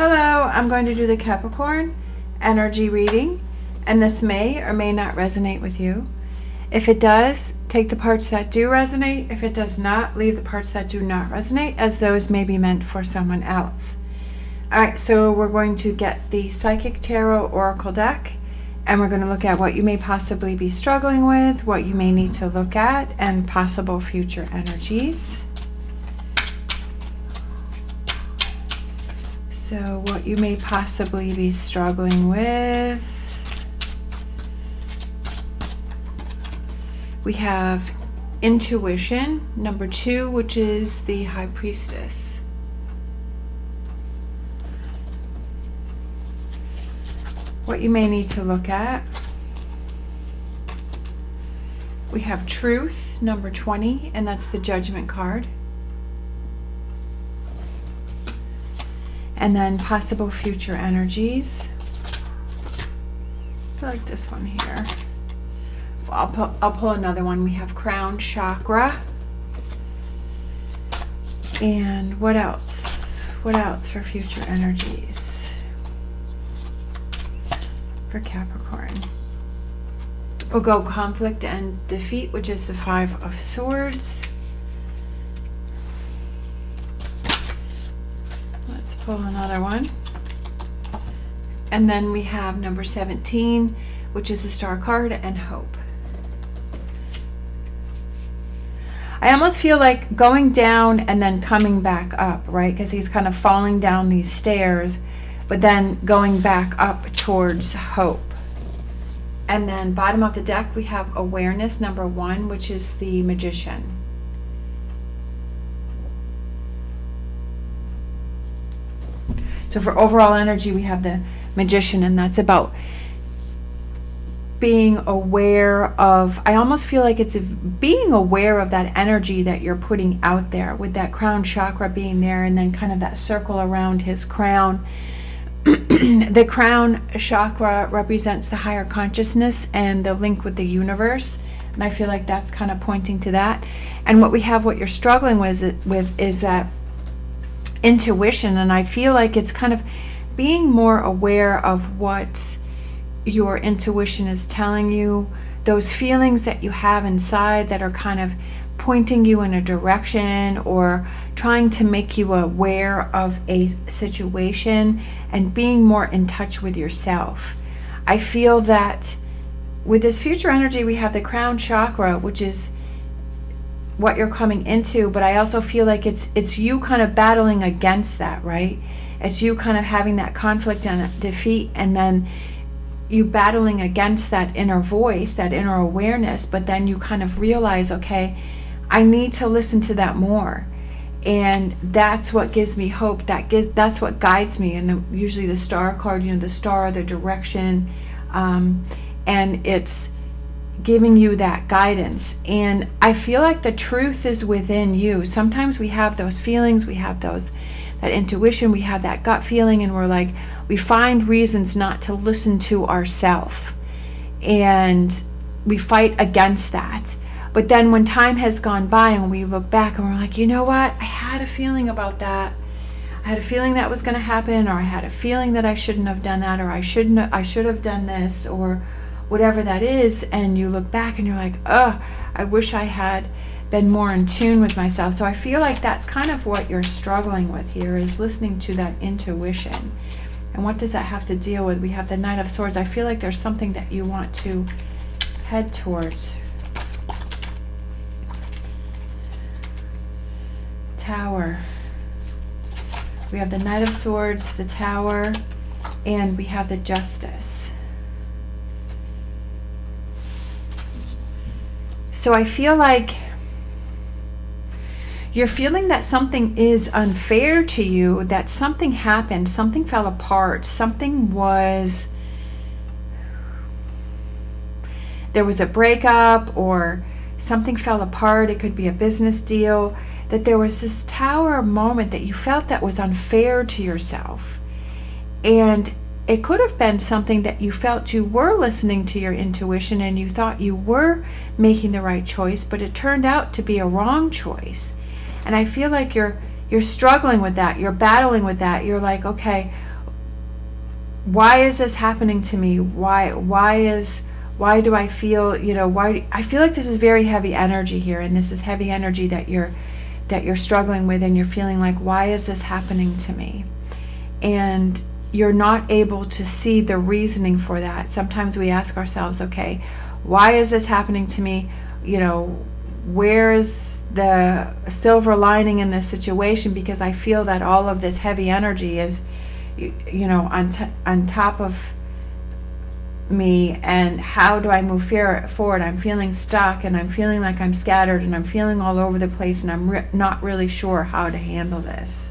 Hello, I'm going to do the Capricorn energy reading, and this may or may not resonate with you. If it does, take the parts that do resonate. If it does not, leave the parts that do not resonate, as those may be meant for someone else. Alright, so we're going to get the Psychic Tarot Oracle deck, and we're going to look at what you may possibly be struggling with, what you may need to look at, and possible future energies. So what you may possibly be struggling with. We have intuition, number 2, which is the High Priestess. What you may need to look at. We have truth, number 20, and that's the Judgment card. And then possible future energies. I like this one here. Well, I'll pull another one. We have crown chakra. And what else? What else for future energies for Capricorn? We'll go conflict and defeat, which is the 5 of Swords. Let's pull another one. And then we have number 17, which is the Star card, and hope. I almost feel like going down and then coming back up, right? Because he's kind of falling down these stairs, but then going back up towards hope. And then bottom of the deck, we have awareness, number 1, which is the Magician. So for overall energy, we have the Magician, and that's about being aware of, I almost feel like it's being aware of that energy that you're putting out there, with that crown chakra being there and then kind of that circle around his crown. The crown chakra represents the higher consciousness and the link with the universe, and I feel like that's kind of pointing to that. And what we have, what you're struggling with is that intuition, and I feel like it's kind of being more aware of what your intuition is telling you, those feelings that you have inside that are kind of pointing you in a direction or trying to make you aware of a situation, and being more in touch with yourself. I feel that with this future energy, we have the crown chakra, which is what you're coming into, but I also feel like it's you kind of battling against that, right? It's you kind of having that conflict and defeat, and then you battling against that inner voice, that inner awareness, but then you kind of realize, okay, I need to listen to that more. And that's what gives me hope. That's what guides me. And usually the Star card, the star, the direction, and it's giving you that guidance. And I feel like the truth is within you. Sometimes we have those feelings, we have that intuition, we have that gut feeling, and we're like, we find reasons not to listen to ourselves, and we fight against that. But then when time has gone by and we look back and we're like, you know what, I had a feeling about that. I had a feeling that was going to happen, or I had a feeling that I shouldn't have done that, or I should have done this, or whatever that is. And you look back and you're like, oh, I wish I had been more in tune with myself. So I feel like that's kind of what you're struggling with here, is listening to that intuition. And what does that have to deal with? We have the Knight of Swords. I feel like there's something that you want to head towards. Tower. We have the Knight of Swords, the Tower, and we have the Justice. So I feel like you're feeling that something is unfair to you, that something happened, something fell apart, there was a breakup, or something fell apart. It could be a business deal, that there was this Tower moment that you felt that was unfair to yourself. And it could have been something that you felt you were listening to your intuition and you thought you were making the right choice, but it turned out to be a wrong choice. And I feel like you're struggling with that. You're battling with that. You're like, okay, why is this happening to me? Why do I feel, why I feel like this is very heavy energy here, and this is heavy energy that you're struggling with, and you're feeling like, why is this happening to me? And you're not able to see the reasoning for that. Sometimes we ask ourselves, okay, why is this happening to me? Where's the silver lining in this situation? Because I feel that all of this heavy energy is, on top of me, and how do I move forward? I'm feeling stuck, and I'm feeling like I'm scattered, and I'm feeling all over the place, and I'm not really sure how to handle this.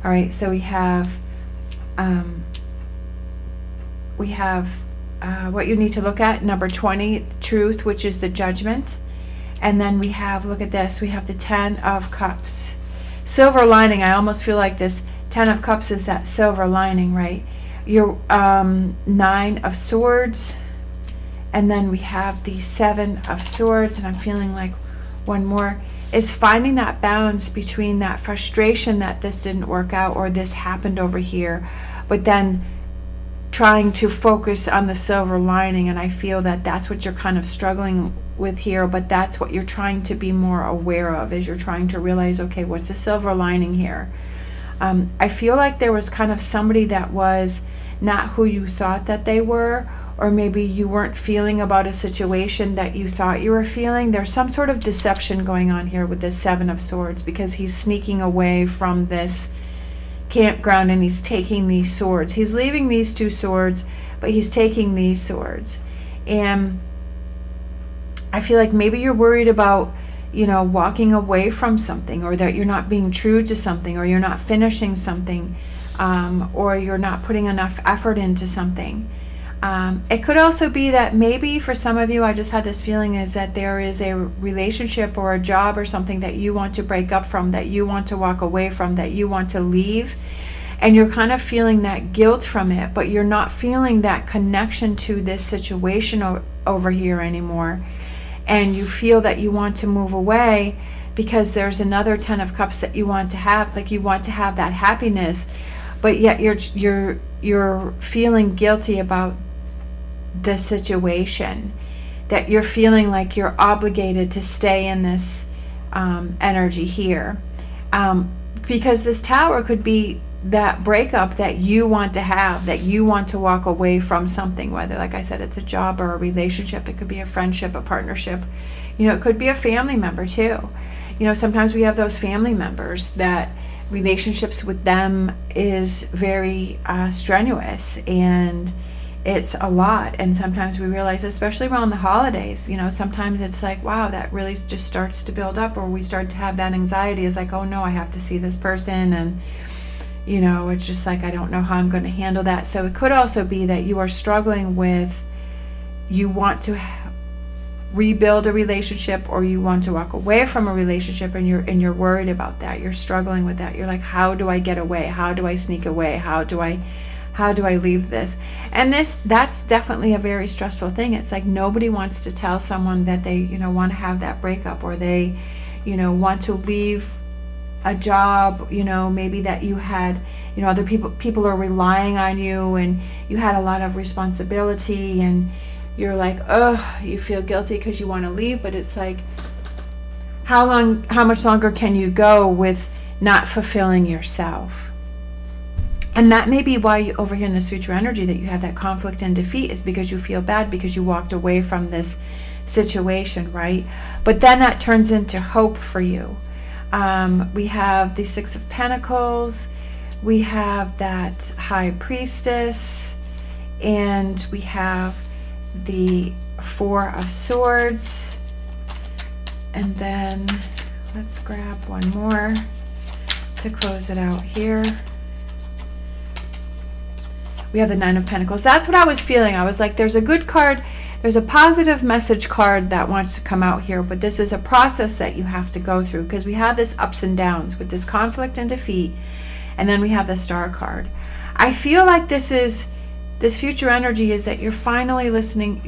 All right, so we have what you need to look at, number 20, truth, which is the judgment. And then we have, look at this, we have the 10 of cups. Silver lining, I almost feel like this 10 of cups is that silver lining, right? Your 9 of swords, and then we have the 7 of swords, and I'm feeling like one more is finding that balance between that frustration that this didn't work out, or this happened over here, but then trying to focus on the silver lining. And I feel that that's what you're kind of struggling with here, but that's what you're trying to be more aware of, is you're trying to realize, okay, what's the silver lining here? I feel like there was kind of somebody that was not who you thought that they were, or maybe you weren't feeling about a situation that you thought you were feeling. There's some sort of deception going on here with this 7 of swords, because he's sneaking away from this campground, and he's taking these swords. He's leaving these 2 swords, but he's taking these swords. And I feel like maybe you're worried about, walking away from something, or that you're not being true to something, or you're not finishing something, or you're not putting enough effort into something. It could also be that maybe for some of you, I just had this feeling, is that there is a relationship or a job or something that you want to break up from, that you want to walk away from, that you want to leave, and you're kind of feeling that guilt from it, but you're not feeling that connection to this situation over here anymore. And you feel that you want to move away because there's another 10 of cups that you want to have, like you want to have that happiness, but yet you're feeling guilty about the situation, that you're feeling like you're obligated to stay in this energy here, because this Tower could be that breakup that you want to have, that you want to walk away from something, whether, like I said, it's a job or a relationship. It could be a friendship, a partnership, it could be a family member too. Sometimes we have those family members that relationships with them is very strenuous, and it's a lot. And sometimes we realize, especially around the holidays, sometimes it's like, wow, that really just starts to build up, or we start to have that anxiety. It's like, oh no, I have to see this person, and it's just like, I don't know how I'm going to handle that. So it could also be that you are struggling with, you want to rebuild a relationship, or you want to walk away from a relationship, and you're worried about that. You're struggling with that. You're like, how do I get away? How do I sneak away? How do I leave this? And that's definitely a very stressful thing. It's like nobody wants to tell someone that they, want to have that breakup, or they, want to leave a job, maybe that you had, other people are relying on you, and you had a lot of responsibility, and you're like, you feel guilty because you want to leave, but it's like, how much longer can you go with not fulfilling yourself? And that may be why over here in this future energy that you have that conflict and defeat, is because you feel bad because you walked away from this situation, right? But then that turns into hope for you. We have the 6 of Pentacles, we have that High Priestess, and we have the 4 of Swords. And then let's grab one more to close it out here. We have the 9 of Pentacles. That's what I was feeling. I was like, there's a good card, there's a positive message card that wants to come out here, but this is a process that you have to go through, because we have this ups and downs with this conflict and defeat, and then we have the Star card. I feel like this future energy is that you're finally listening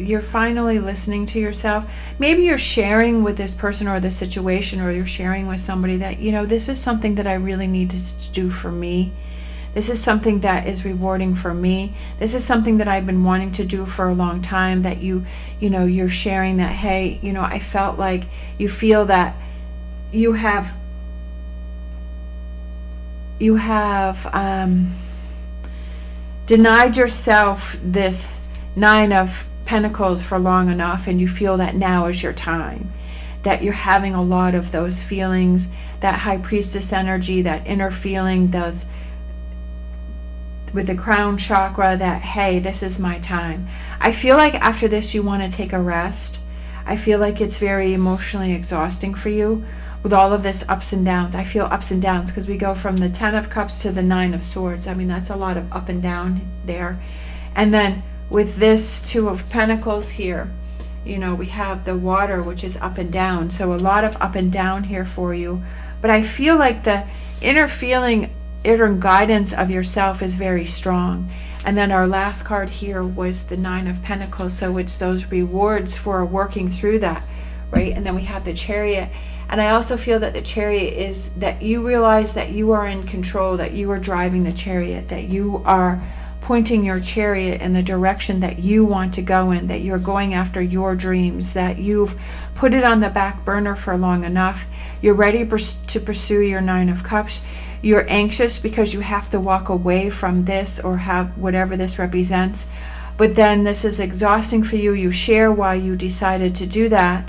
to yourself. Maybe you're sharing with this person or this situation, or you're sharing with somebody that, this is something that I really need to do for me. This is something that is rewarding for me. This is something that I've been wanting to do for a long time, that you're sharing that, hey, I felt like you feel that you have denied yourself this 9 of Pentacles for long enough, and you feel that now is your time, that you're having a lot of those feelings, that High Priestess energy, that inner feeling does with the crown chakra, that hey, this is my time. I feel like after this you want to take a rest. I feel like it's very emotionally exhausting for you with all of this ups and downs. I feel ups and downs because we go from the 10 of Cups to the 9 of Swords. I mean, that's a lot of up and down there. And then with this 2 of Pentacles here, we have the water, which is up and down. So a lot of up and down here for you. But I feel like the inner feeling, inner guidance of yourself is very strong. And then our last card here was the 9 of Pentacles. So it's those rewards for working through that, right? And then we have the Chariot. And I also feel that the Chariot is that you realize that you are in control, that you are driving the Chariot, that you are pointing your Chariot in the direction that you want to go in, that you're going after your dreams, that you've put it on the back burner for long enough. You're ready to pursue your 9 of Cups. You're anxious because you have to walk away from this or have whatever this represents. But then this is exhausting for you. You share why you decided to do that,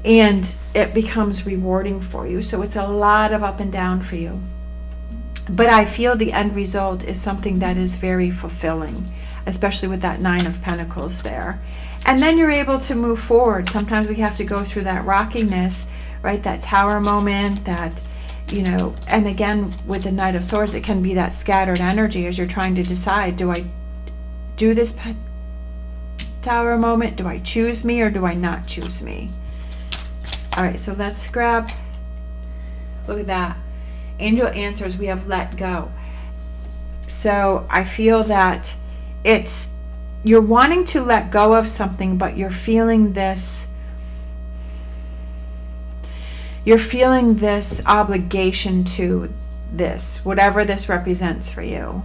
and it becomes rewarding for you. So it's a lot of up and down for you. But I feel the end result is something that is very fulfilling, especially with that 9 of Pentacles there. And then you're able to move forward. Sometimes we have to go through that rockiness, right? That tower moment, that, and again, with the Knight of Swords, it can be that scattered energy as you're trying to decide, do I do this tower moment? Do I choose me or do I not choose me? All right, so let's grab, look at that. Angel answers, we have let go. So I feel that you're wanting to let go of something, but you're feeling this obligation to this, whatever this represents for you.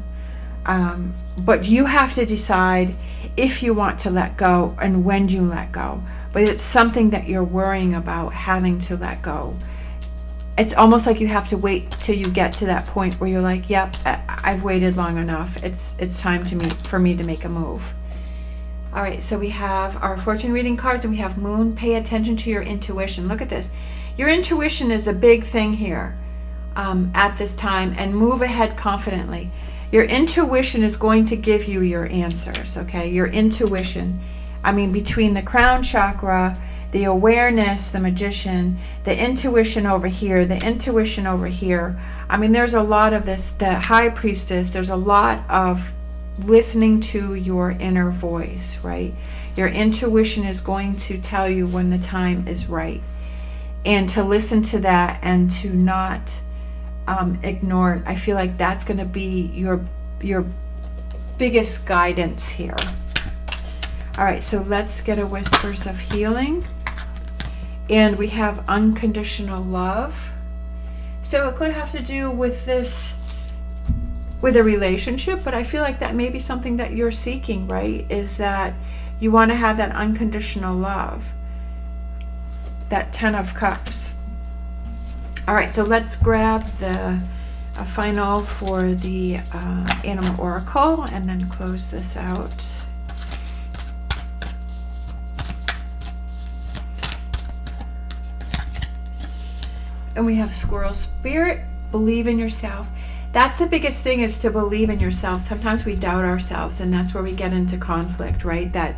But you have to decide if you want to let go and when you let go. But it's something that you're worrying about having to let go. It's almost like you have to wait till you get to that point where you're like, yep, I've waited long enough. It's time for me to make a move. All right, so we have our fortune reading cards, and we have Moon. Pay attention to your intuition. Look at this. Your intuition is a big thing here at this time, and move ahead confidently. Your intuition is going to give you your answers, okay? Your intuition. I mean, between the crown chakra, the awareness, the Magician, the intuition over here, the intuition over here. I mean, there's a lot of this, the High Priestess, there's a lot of listening to your inner voice, right? Your intuition is going to tell you when the time is right. And to listen to that and to not ignore it. I feel like that's going to be your biggest guidance here. All right, so let's get a Whispers of Healing. And we have unconditional love. So it could have to do with this, with a relationship, but I feel like that may be something that you're seeking, right? Is that you want to have that unconditional love. That 10 of Cups. All right, so let's grab a final for the Animal Oracle and then close this out. And we have Squirrel Spirit. Believe in yourself. That's the biggest thing, is to believe in yourself. Sometimes we doubt ourselves, and that's where we get into conflict, right? That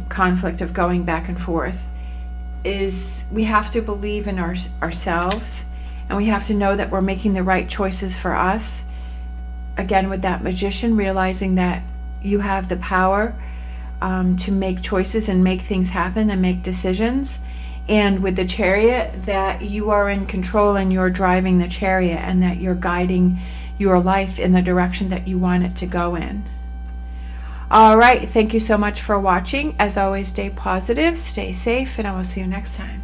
conflict of going back and forth. Is we have to believe in ourselves, and we have to know that we're making the right choices for us. Again, with that Magician, realizing that you have the power to make choices and make things happen and make decisions. And with the Chariot, that you are in control and you're driving the Chariot, and that you're guiding your life in the direction that you want it to go in. All right, thank you so much for watching. As always, stay positive, stay safe, and I will see you next time.